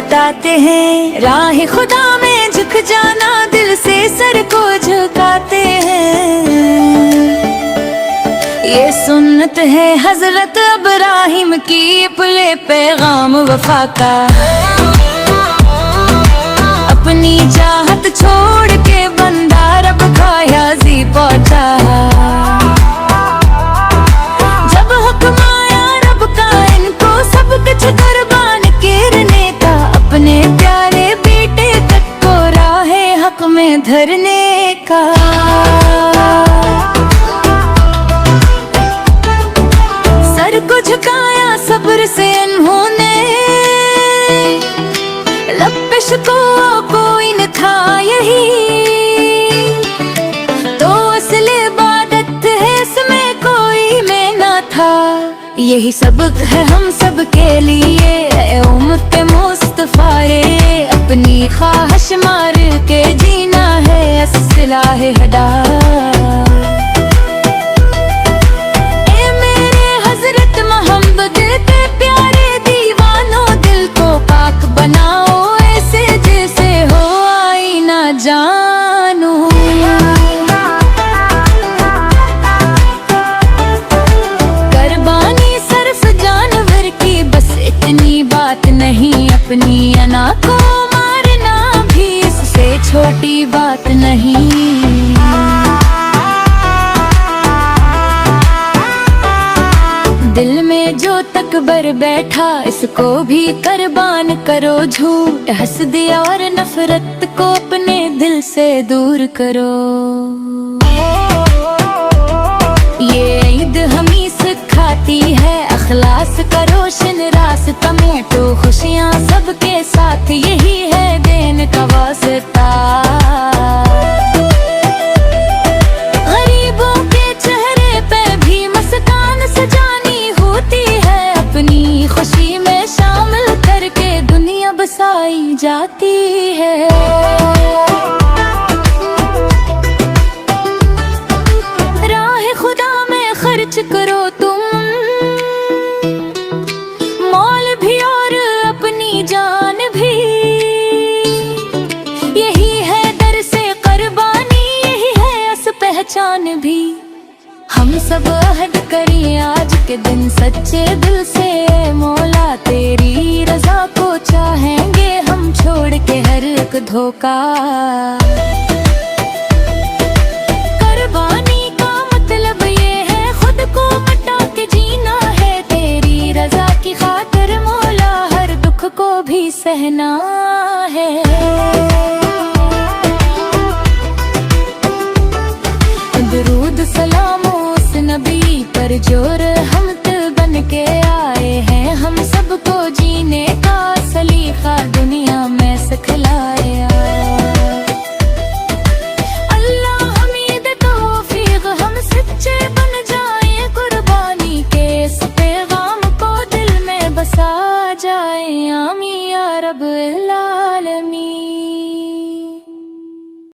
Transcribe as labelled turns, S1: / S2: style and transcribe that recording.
S1: बताते हैं। राह खुदा में झुक जाना, दिल से सर को झुकाते हैं। ये सुन्नत है हजरत इब्राहिम की, पुले पैगाम वफा का। अपनी चाहत छोड़ के बंदा रब का याज़ी पहुंचा। जब हुक्म आया रब का इनको, सब कुछ कुर्बान करने का। अपने प्यारे बेटे तक को राहे हक में धरने का। सर को झुकाया सब्र से इन्होंने, लपिश को कोई न था यही। तो असल इबादत है इसमें कोई में ना था। यही सबक है हम सब के लिए, उम्मत मुस्तफा रे। अपनी ख्वाहिश मार के जीना है अस्सिलाह हदा। ए मेरे हजरत मोहम्मद के प्यारे दीवानों, दिल को पाक बनाओ ऐसे जैसे हो आईना जानू। कुर्बानी सिर्फ जानवर की, बस इतनी बात नहीं। अपनी अना को मारना भी इससे छोटी बात नहीं। दिल में जो तकबर बैठा, इसको भी कुर्बान करो। झूठ हंस दिया और नफरत को अपने दिल से दूर करो। ये ईद हमें सिखाती है, अखलास का रोशन रास्ता में। तो खुशियाँ सबके साथ, यही है देन का वास्ता। गरीबों के चेहरे पे भी मुस्कान सजानी होती है। अपनी खुशी में शामिल करके दुनिया बसाई जाती है। राह खुदा में खर्च करो तुम, मौल भी और अपनी जान भी। यही है दर से कुर्बानी, यही है अस पहचान भी। हम सब अहद करिए आज के दिन सच्चे दिल से, मौला तेरी रजा को चाहेंगे हम, छोड़ के हर एक धोखा। कुर्बानी का मतलब ये है, खुद को मिटा के जीना है तेरी रजा की खातिर। मौला हर दुख को भी सहना है। दरूद सलाम उस नबी पर जो रहमत बन के आए हैं। हम सबको जीने का सलीका दुनिया में सिखला।